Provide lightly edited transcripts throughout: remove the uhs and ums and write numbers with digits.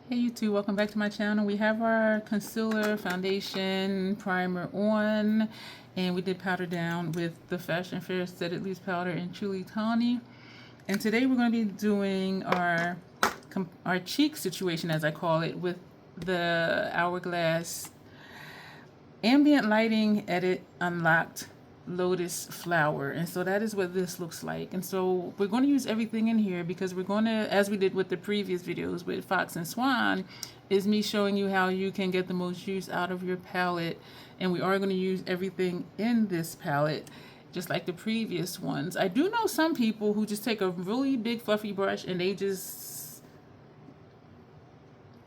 Hey YouTube, welcome back to my channel. We have our concealer, foundation, primer on, and we did powder down with the Fashion Fair Set It Loose powder and Truly Tawny. And today we're going to be doing our cheek situation, as I call it, with the Hourglass Ambient Lighting Edit Unlocked Lotus flower. And so that is what this looks like. And so we're going to use everything in here because we're going to, as we did with the previous videos with Fox and Swan, is me showing you how you can get the most use out of your palette. And we are going to use everything in this palette just like the previous ones. I do know some people who just take a really big fluffy brush and they just,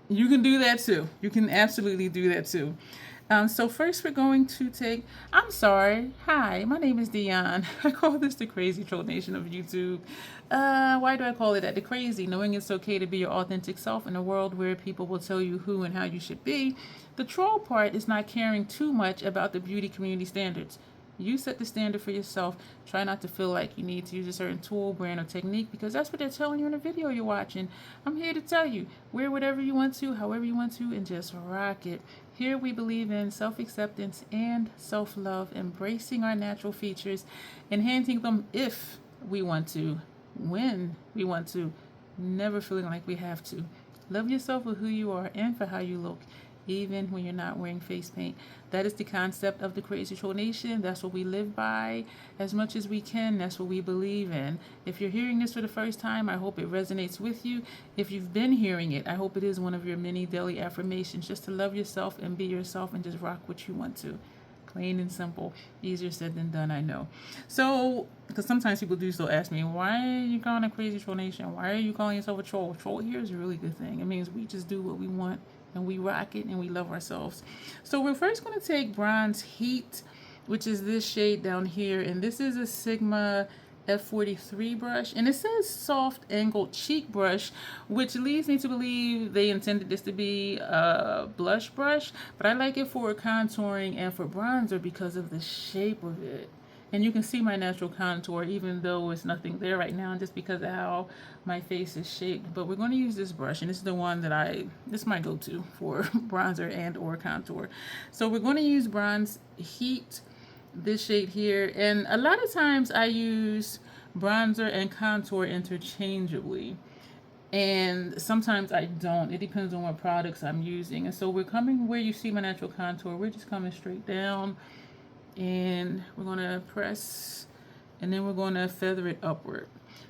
you can do that too. You can absolutely do that too. So first we're going to take, I'm sorry, hi, my name is Dion. I call this the crazy troll nation of YouTube. Why do I call it that? The crazy, knowing it's okay to be your authentic self in a world where people will tell you who and how you should be. The troll part is not caring too much about the beauty community standards. You set the standard for yourself. Try not to feel like you need to use a certain tool, brand, or technique because that's what they're telling you in the video you're watching. I'm here to tell you, wear whatever you want to, however you want to, and just rock it. Here we believe in self-acceptance and self-love, embracing our natural features, enhancing them if we want to, when we want to, never feeling like we have to. Love yourself for who you are and for how you look, even when you're not wearing face paint. That is the concept of the Crazy Troll Nation. That's what we live by as much as we can. That's what we believe in. If you're hearing this for the first time, I hope it resonates with you. If you've been hearing it, I hope it is one of your many daily affirmations just to love yourself and be yourself and just rock what you want to. Plain and simple. Easier said than done, I know. So, because sometimes people do still ask me, why are you calling a Crazy Troll Nation? Why are you calling yourself a troll? Troll here is a really good thing. It means we just do what we want and we rock it and we love ourselves. So we're first going to take Bronze Heat, which is this shade down here. And this is a Sigma F43 brush, and it says soft angled cheek brush, which leads me to believe they intended this to be a blush brush, but I like it for contouring and for bronzer because of the shape of it. And you can see my natural contour even though it's nothing there right now just because of how my face is shaped. But we're going to use this brush, and this is the one that this is my go-to for bronzer and or contour. So we're going to use Bronze Heat, this shade here, and a lot of times I use bronzer and contour interchangeably, and sometimes I don't. It depends on what products I'm using. And so we're coming where you see my natural contour, we're just coming straight down, and we're going to press, and then we're going to feather it upward.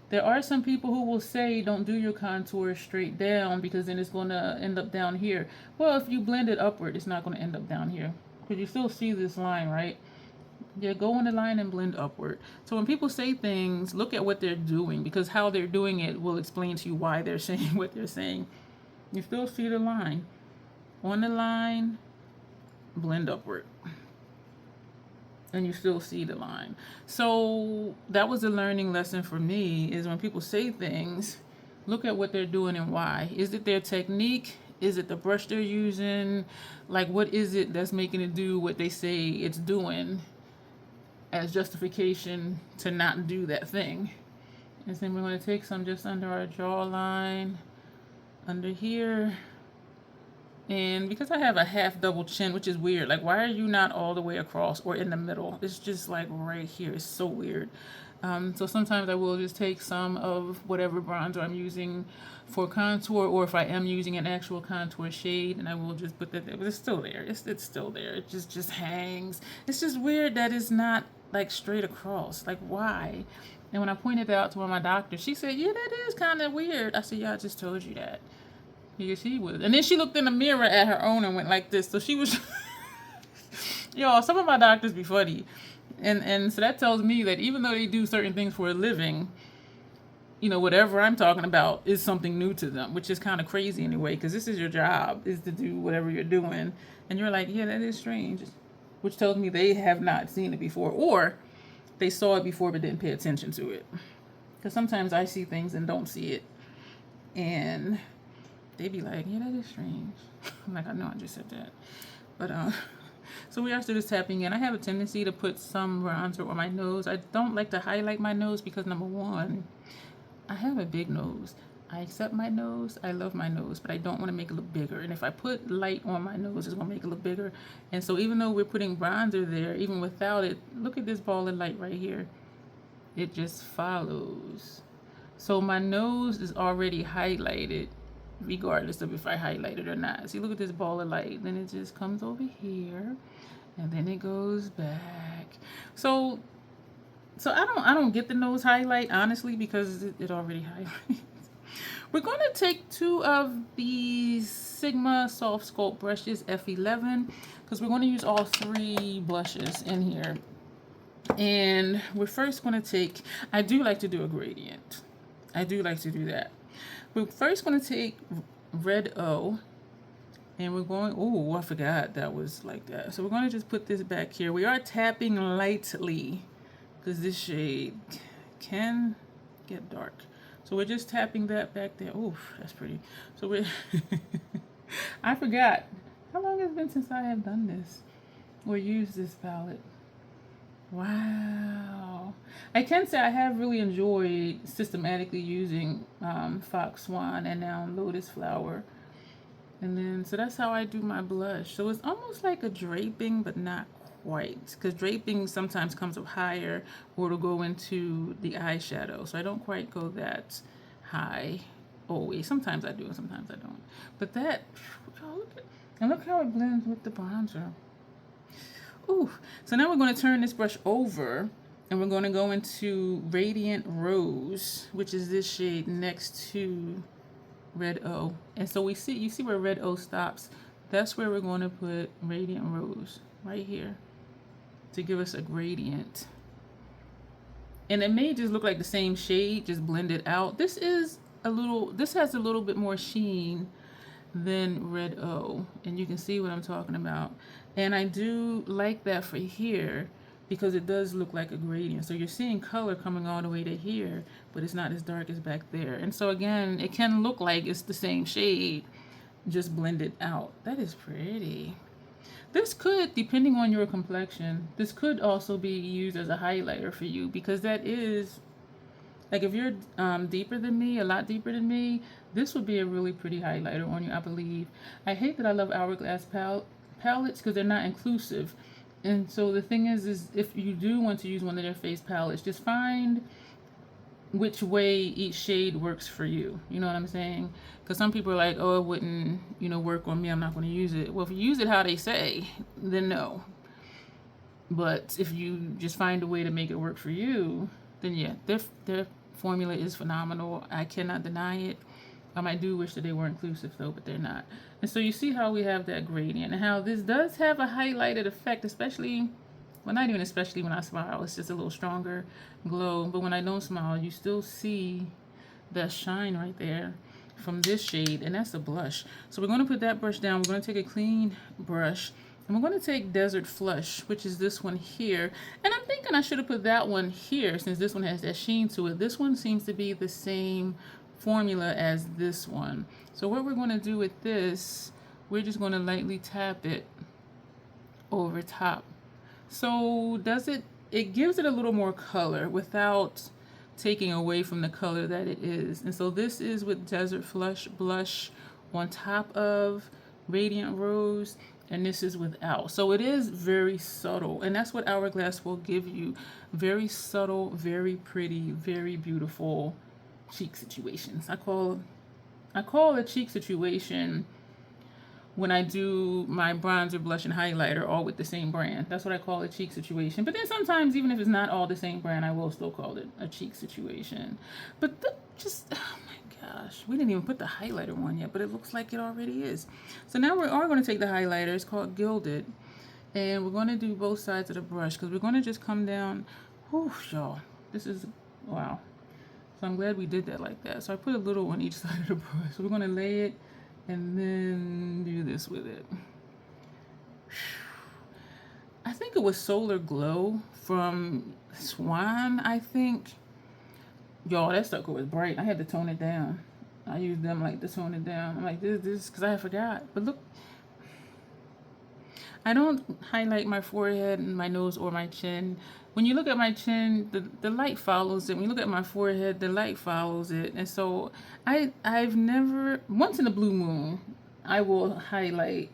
There are some people who will say don't do your contour straight down because then it's going to end up down here. Well, if you blend it upward, it's not going to end up down here because you still see this line, right? Yeah, go on the line and blend upward. So when people say things, look at what they're doing because how they're doing it will explain to you why they're saying what they're saying. You still see the line. On the line, blend upward. And you still see the line. So that was a learning lesson for me, is when people say things, look at what they're doing and why. Is it their technique? Is it the brush they're using? Like, what is it that's making it do what they say it's doing as justification to not do that thing? And then we're going to take some just under our jawline, under here. And because I have a half double chin, which is weird, like why are you not all the way across or in the middle? It's just like right here. It's so weird. So sometimes I will just take some of whatever bronzer I'm using for contour, or if I am using an actual contour shade, and I will just put that there. But it's still there. It's still there. It just hangs. It's just weird that it's not like straight across. Like why? And when I pointed out to one of my doctors, she said, yeah, that is kind of weird. I said, yeah, I just told you that. Yes, she was. And then she looked in the mirror at her own and went like this. So she was, y'all, some of my doctors be funny. And so that tells me that even though they do certain things for a living, you know, whatever I'm talking about is something new to them, which is kind of crazy anyway, because this is your job, is to do whatever you're doing. And you're like, yeah, that is strange, which tells me they have not seen it before, or they saw it before but didn't pay attention to it. Because sometimes I see things and don't see it. And they be like, yeah, that is strange. I'm like, I know I just said that. But, so we are still just tapping in. I have a tendency to put some bronzer on my nose. I don't like to highlight my nose because, number one, I have a big nose. I accept my nose. I love my nose, but I don't want to make it look bigger. And if I put light on my nose, it's going to make it look bigger. And so even though we're putting bronzer there, even without it, look at this ball of light right here. It just follows. So my nose is already highlighted, regardless of if I highlight it or not. See, look at this ball of light. Then it just comes over here, and then it goes back. So I don't get the nose highlight, honestly, because it already highlights. We're going to take 2 of these Sigma Soft Sculpt brushes, F11, because we're going to use all 3 blushes in here. And we're first going to take, I do like to do a gradient. I do like to do that. We're first going to take Red O, and we're going, oh, I forgot that was like that. So we're going to just put this back here. We are tapping lightly, because this shade can get dark. So we're just tapping that back there. Oof, that's pretty. So we're, I forgot. How long has it been since I have done this or used this palette? Wow. I can say I have really enjoyed systematically using Fox Swan and now Lotus Flower. And then, so that's how I do my blush. So it's almost like a draping, but not quite, because draping sometimes comes up higher or to go into the eyeshadow. So I don't quite go that high always. Sometimes I do and sometimes I don't. But that, and look how it blends with the bronzer. Ooh. So now we're going to turn this brush over and we're going to go into Radiant Rose, which is this shade next to Red O. And so you see where Red O stops. That's where we're going to put Radiant Rose, right here, to give us a gradient. And it may just look like the same shade, just blended out. This has a little bit more sheen than Red O, and you can see what I'm talking about. And I do like that for here because it does look like a gradient. So you're seeing color coming all the way to here, but it's not as dark as back there. And so again, it can look like it's the same shade, just blended out. That is pretty. This could, depending on your complexion, this could also be used as a highlighter for you, because that is, like if you're deeper than me, a lot deeper than me, this would be a really pretty highlighter on you, I believe. I hate that I love Hourglass palettes because they're not inclusive. And so the thing is if you do want to use one of their face palettes, just find which way each shade works for you. You know what I'm saying? Because some people are like, oh, it wouldn't, work on me. I'm not going to use it. Well, if you use it how they say, then no. But if you just find a way to make it work for you, then yeah, their formula is phenomenal. I cannot deny it. I do wish that they were inclusive though, but they're not. And so you see how we have that gradient and how this does have a highlighted effect, especially, well, not even especially when I smile. It's just a little stronger glow. But when I don't smile, you still see that shine right there from this shade, and that's a blush. So we're going to put that brush down. We're going to take a clean brush, and we're going to take Desert Flush, which is this one here. And I'm thinking I should have put that one here since this one has that sheen to it. This one seems to be the same formula as this one. So what we're going to do with this, we're just going to lightly tap it over top. So it gives it a little more color without taking away from the color that it is. And so this is with Desert Flush blush on top of Radiant Rose, and this is without. So it is very subtle, and that's what Hourglass will give you. Very subtle, very pretty, very beautiful cheek situations. I call a cheek situation when I do my bronzer, blush, and highlighter all with the same brand. That's what I call a cheek situation. But then sometimes, even if it's not all the same brand, I will still call it a cheek situation. But oh my gosh, we didn't even put the highlighter one yet, but it looks like it already is. So now we are going to take the highlighter. It's called Gilded. And we're going to do both sides of the brush because we're going to just come down. Whew, y'all. This is, wow. So I'm glad we did that like that. So I put a little on each side of the brush. So we're going to lay it and then do this with it. I think it was Solar Glow from Swan, I think. Y'all, that sucker was bright. I had to tone it down. I used them like to tone it down. I'm like, this, because I forgot. But look, I don't highlight my forehead and my nose or my chin. when you look at my chin, the light follows it. When you look at my forehead, the light follows it. And so I've never, once in a blue moon, I will highlight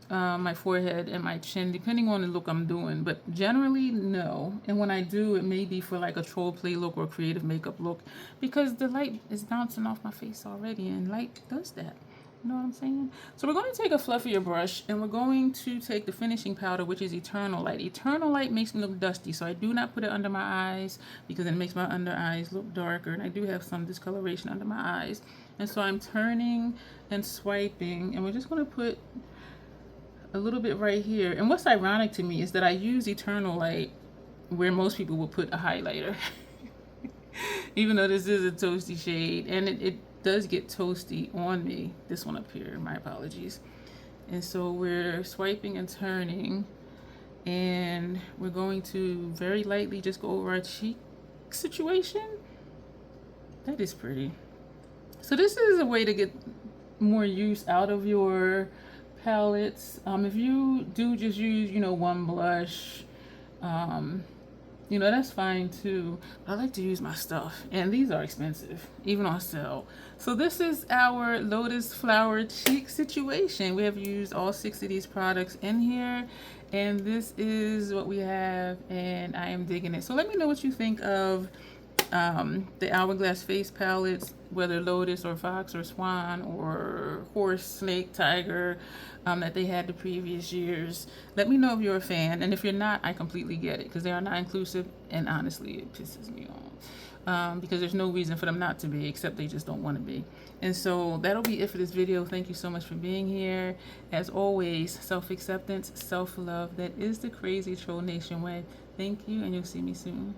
my forehead and my chin, depending on the look I'm doing. But generally, no. And when I do, it may be for like a troll play look or creative makeup look, because the light is bouncing off my face already, and light does that. You know what I'm saying? So we're going to take a fluffier brush, and we're going to take the finishing powder, which is Eternal Light. Eternal Light makes me look dusty, so I do not put it under my eyes because it makes my under eyes look darker, and I do have some discoloration under my eyes. And so I'm turning and swiping, and we're just going to put a little bit right here. And what's ironic to me is that I use Eternal Light where most people will put a highlighter. Even though this is a toasty shade, and it does get toasty on me. This one up here, my apologies. And so we're swiping and turning, and we're going to very lightly just go over our cheek situation. That is pretty. So this is a way to get more use out of your palettes. If you do just use, one blush, that's fine too. I like to use my stuff, and these are expensive, even on sale. So this is our Lotus Flower Cheek situation. We have used all 6 of these products in here, and this is what we have, and I am digging it. So let me know what you think of the Hourglass face palettes, whether Lotus or Fox or Swan or Horse, Snake, Tiger, that they had the previous years. Let me know if you're a fan, and if you're not, I completely get it, because they are not inclusive, and honestly it pisses me off, because there's no reason for them not to be, except they just don't want to be. And so that'll be it for this video. Thank you so much for being here. As always, self-acceptance, self-love, that is the Crazy Troll Nation way. Thank you, and you'll see me soon.